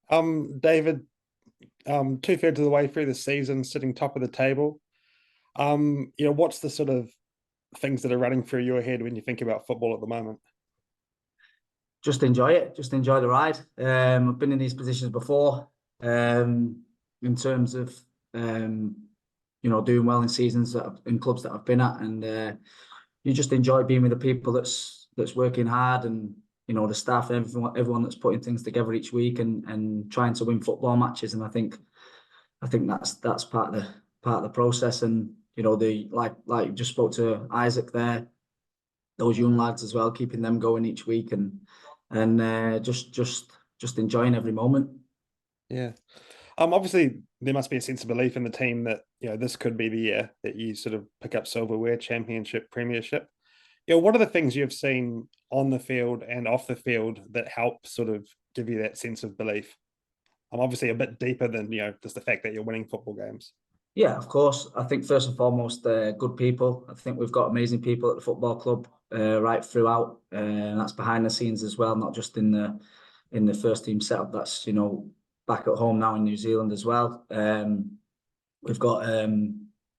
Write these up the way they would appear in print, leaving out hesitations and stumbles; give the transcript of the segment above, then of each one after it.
David, 2/3 of the way through the season, sitting top of the table. What's the sort of things that are running through your head when you think about football at the moment? Just enjoy it. Just enjoy the ride. I've been in these positions before, in terms of doing well in seasons in clubs that I've been at, and you just enjoy being with the people that's working hard, and the staff, everyone that's putting things together each week and trying to win football matches. And I think that's part of the process. And the like you just spoke to Isaac there, those young lads as well, keeping them going each week, and just enjoying every moment. Yeah. Obviously there must be a sense of belief in the team that, this could be the year that you sort of pick up silverware, championship, premiership. What are the things you've seen on the field and off the field that help sort of give you that sense of belief? I'm obviously a bit deeper than, just the fact that you're winning football games. Yeah, of course. I think first and foremost, good people. I think we've got amazing people at the football club, right throughout, and that's behind the scenes as well, not just in the first team setup. That's back at home now in New Zealand as well. We've got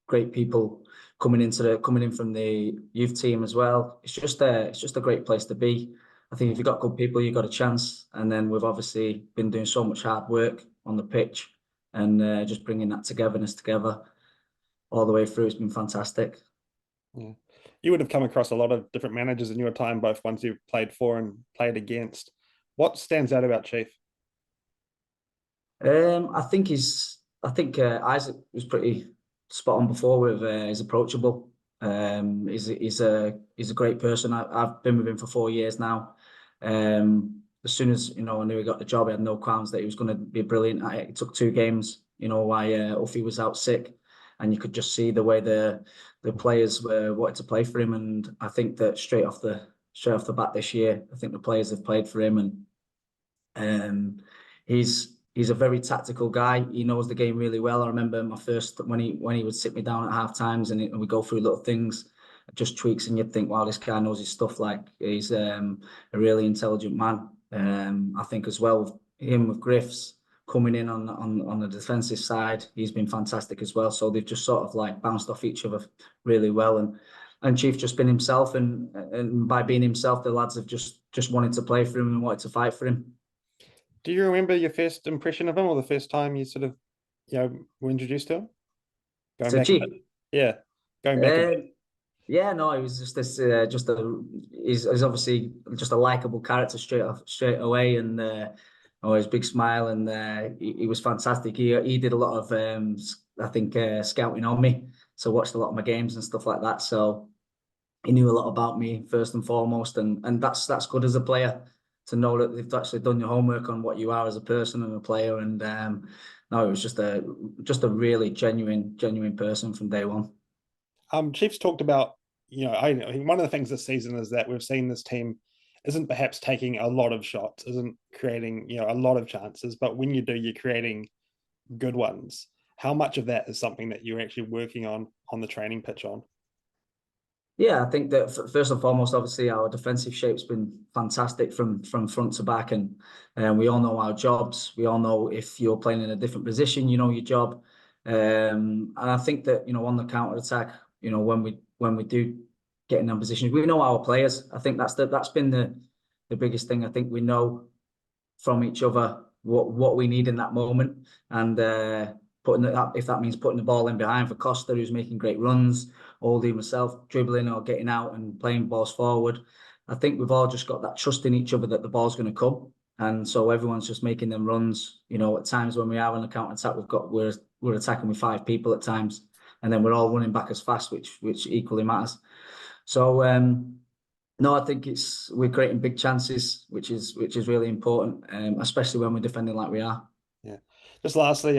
great people coming in from the youth team as well. It's just a great place to be. I think if you've got good people, you've got a chance. And then we've obviously been doing so much hard work on the pitch, and just bringing that togetherness together all the way through. It's been fantastic. Yeah. You would have come across a lot of different managers in your time, both ones you've played for and played against. What stands out about Chief? I think Isaac was pretty spot on before with he's approachable. He's a great person. I've been with him for 4 years now. As soon as I knew he got the job, I had no qualms that he was going to be brilliant at it. It took 2 games, why Uffy was out sick, and you could just see the way the players wanted to play for him. And I think that straight off the bat this year, I think the players have played for him, and he's a very tactical guy. He knows the game really well. I remember my first when he would sit me down at half times, and we go through little things, just tweaks, and you'd think, wow, this guy knows his stuff. Like, he's a really intelligent man. I think as well, him with Griff's coming in on the defensive side, he's been fantastic as well. So they've just sort of like bounced off each other really well, and Chief just been himself, and by being himself, the lads have just wanted to play for him and wanted to fight for him. Do you remember your first impression of him, or the first time you sort of, were introduced to him? Going So back a Chief, bit. Yeah. Going back a bit. um, yeah, no, he was just this, he's obviously just a likable character straight away, and his big smile, and he was fantastic. He did a lot of I think scouting on me, so watched a lot of my games and stuff like that. So he knew a lot about me first and foremost, and that's good as a player, to know that they've actually done your homework on what you are as a person and a player. And no, it was just a really genuine person from day one. Chiefs talked about, I think one of the things this season is that we've seen this team isn't perhaps taking a lot of shots, isn't creating, a lot of chances, but when you do, you're creating good ones. How much of that is something that you're actually working on the training pitch on? Yeah, I think that first and foremost, obviously, our defensive shape's been fantastic from front to back, and we all know our jobs. We all know if you're playing in a different position, you know your job. And I think that on the counter attack, when we do get in them positions, we know our players. I think that's been the biggest thing. I think we know from each other what we need in that moment, and if that means putting the ball in behind for Costa, who's making great runs, Oldie, myself, dribbling or getting out and playing balls forward. I think we've all just got that trust in each other that the ball's going to come, and so everyone's just making them runs. At times when we are on the counter attack, we're attacking with 5 people at times, and then we're all running back as fast, which equally matters. So no, I think we're creating big chances, which is really important, especially when we're defending like we are. Yeah. Just lastly,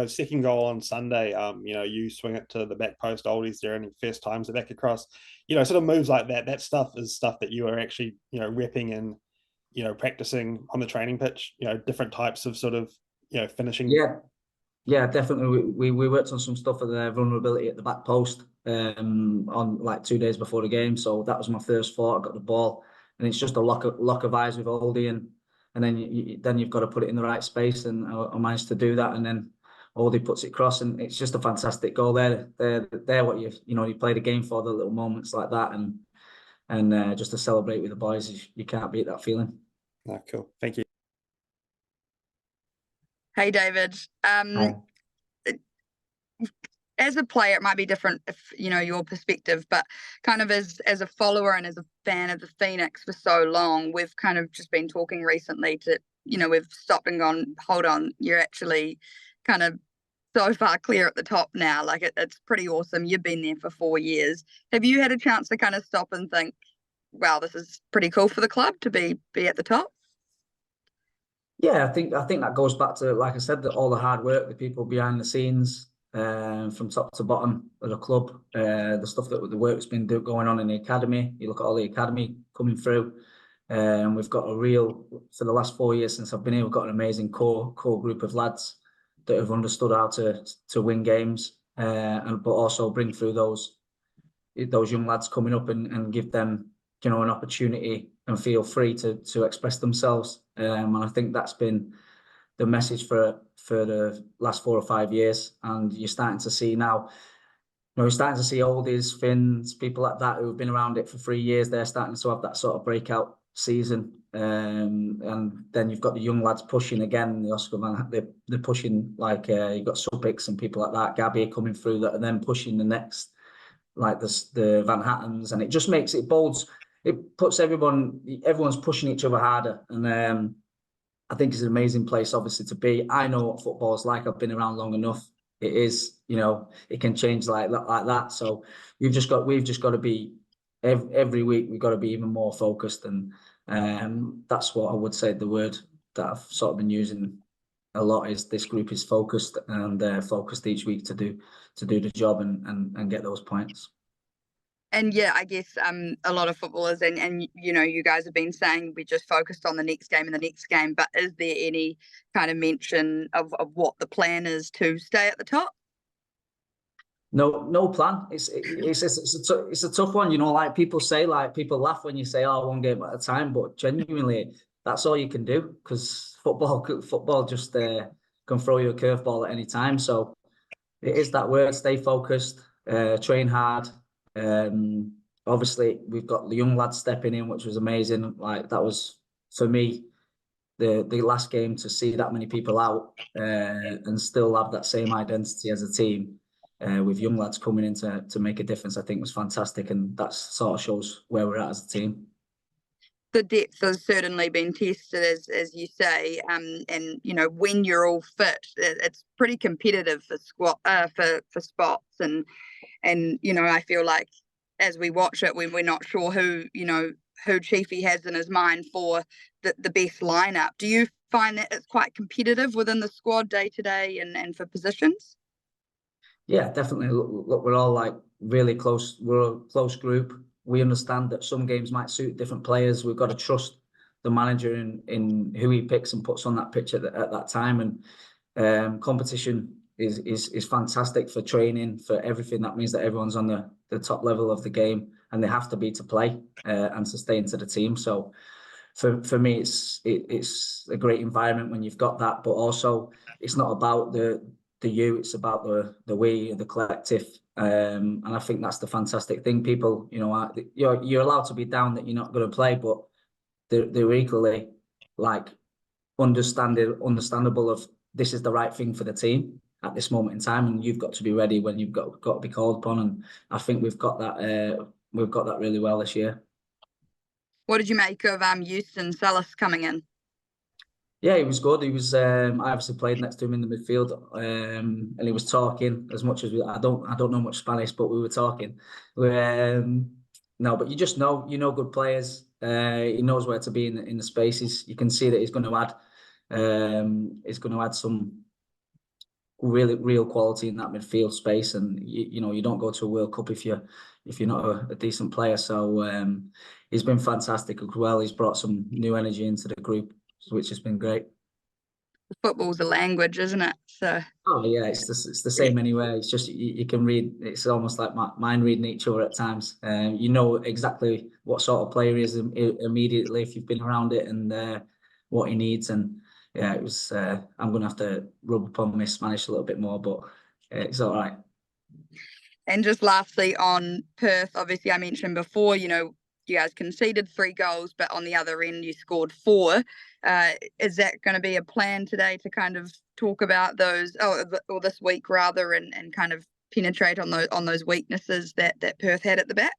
second goal on Sunday, you swing it to the back post, oldies there, and first times the back across, sort of moves like that. That stuff is stuff that you are actually, repping and, practicing on the training pitch, different types of sort of, finishing. Yeah, yeah, definitely. We worked on some stuff for the vulnerability at the back post, on like 2 days before the game. So that was my first thought. I got the ball, and it's just a lock of eyes with Oldie, and then then you've got to put it in the right space, and I managed to do that, and then Aldi puts it across, and it's just a fantastic goal. They're what you play the game for, the little moments like that, and just to celebrate with the boys, you can't beat that feeling. Oh, cool. Thank you. Hey, David. Hi. As a player, it might be different if your perspective, but kind of as a follower and as a fan of the Phoenix for so long, we've kind of just been talking recently to we've stopped and gone, hold on, you're actually kind of so far clear at the top now. Like it's pretty awesome. You've been there for 4 years. Have you had a chance to kind of stop and think, wow, this is pretty cool for the club to be at the top? Yeah, I think that goes back to, like I said, all the hard work, the people behind the scenes, from top to bottom of the club, the stuff that the work's been going on in the academy. You look at all the academy coming through, and we've got for the last 4 years since I've been here, we've got an amazing core group of lads that have understood how to win games, but also bring through those young lads coming up and give them an opportunity and feel free to express themselves. And I think that's been the message for the last 4 or 5 years. And you're starting to see now, you're starting to see oldies, Finns, people like that who've been around it for 3 years. They're starting to have that sort of breakout season. And then you've got the young lads pushing again. The Oscar they're pushing, like you've got Supix and people like that, Gabby coming through, that are then pushing the next, like the Van Hattens, and it just makes it bold. It puts everyone's pushing each other harder, and I think it's an amazing place, obviously, to be. I know what football's like. I've been around long enough. It is, it can change like that. So we've just got to be every week. We've got to be even more focused, and that's what I would say. The word that I've sort of been using a lot is this group is focused, and focused each week to do the job and get those points. And yeah, I guess a lot of footballers and you guys have been saying we just focused on the next game and the next game, but is there any kind of mention of what the plan is to stay at the top? No plan. It's a tough one. Like people say, like people laugh when you say, "Oh, 1 game at a time," but genuinely, that's all you can do, because football just can throw you a curveball at any time. So it is that word: stay focused, train hard. Obviously, we've got the young lads stepping in, which was amazing. Like, that was, for me, the last game, to see that many people out and still have that same identity as a team, with young lads coming in to make a difference, I think was fantastic, and that sort of shows where we're at as a team. The depth has certainly been tested, as you say, and when you're all fit, it's pretty competitive for spots, and I feel like as we watch it, when we're not sure who Chiefy has in his mind for the best lineup, do you find that it's quite competitive within the squad day to day and for positions? Yeah, definitely. Look, we're all like really close. We're a close group. We understand that some games might suit different players. We've got to trust the manager in who he picks and puts on that pitch at that time. And competition is fantastic for training, for everything. That means that everyone's on the top level of the game, and they have to be to play and to stay into the team. So for me, it's a great environment when you've got that, but also it's not about the you, it's about the we, the collective, and I think that's the fantastic thing. People, you're allowed to be down that you're not going to play, but they're equally like understandable of this is the right thing for the team at this moment in time, and you've got to be ready when you've got to be called upon. And I think we've got that really well this year. What did you make of Houston Salas coming in? Yeah, he was good. He was. I obviously played next to him in the midfield, and he was talking as much as I don't know much Spanish, but we were talking. No, but you just know, good players. He knows where to be in the spaces. You can see that he's going to add. He's going to add some really real quality in that midfield space, and you don't go to a World Cup if you're not a decent player. So he's been fantastic as well. He's brought some new energy into the group, which has been great. Football's a language, isn't it? So. Oh yeah, it's the same anywhere. It's just you can read. It's almost like mind reading each other at times. You know exactly what sort of player he is immediately if you've been around it, and what he needs. And yeah, it was. I'm going to have to rub upon my Spanish a little bit more, but it's all right. And just lastly on Perth, obviously I mentioned before, you know, you guys conceded 3 goals, but on the other end you scored 4. Is that going to be a plan today to kind of talk about those, or this week rather, and kind of penetrate on those weaknesses that Perth had at the back?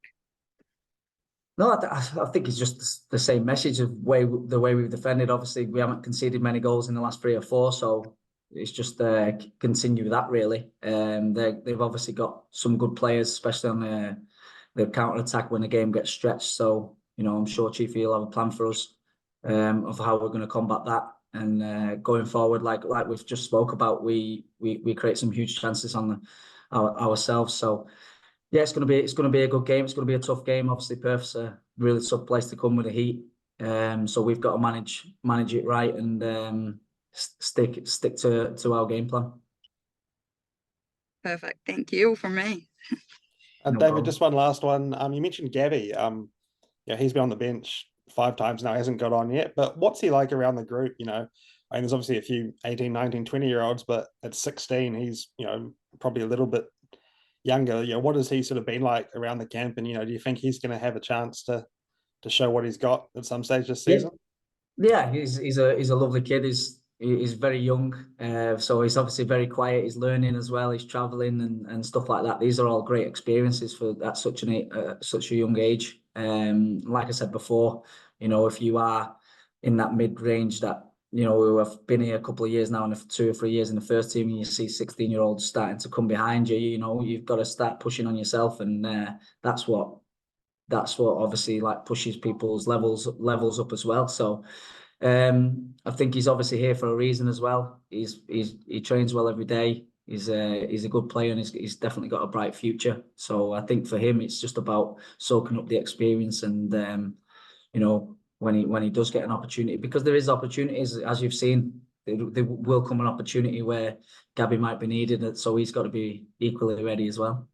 No, I think it's just the same message of the way we've defended. Obviously, we haven't conceded many goals in the last 3 or 4, so it's just continue that really. They've obviously got some good players, especially on the counter attack when the game gets stretched. So you know, I'm sure Chiefy will have a plan for us of how we're going to combat that. And going forward, like we've just spoke about, we create some huge chances on ourselves. So yeah, it's going to be a good game. It's going to be a tough game. Obviously, Perth's a really tough place to come with the heat. So we've got to manage it right and stick to our game plan. Perfect. Thank you. All from me. And No David, problem. just one last one. You mentioned Gabby. Yeah, he's been on the bench 5 times now, hasn't got on yet. But what's he like around the group? You know, I mean, there's obviously a few 18, 19, 20-year-olds, but at 16, he's, you know, probably a little bit younger. You know, what has he sort of been like around the camp? And, you know, do you think he's going to have a chance to show what he's got at some stage this season? Yeah, he's a lovely kid. He's very young, so he's obviously very quiet. He's learning as well. He's traveling and stuff like that. These are all great experiences for at such a young age. Like I said before, you know, if you are in that mid range that, you know, who have been here a couple of years now and 2 or 3 years in the first team, and you see 16-year-olds starting to come behind you, you know, you've got to start pushing on yourself, and that's what obviously like pushes people's levels up as well. So I think he's obviously here for a reason as well. He trains well every day. He's a good player, and he's definitely got a bright future. So I think for him, it's just about soaking up the experience, and you know, when he does get an opportunity, because there is opportunities, as you've seen, there will come an opportunity where Gabby might be needed, so he's got to be equally ready as well.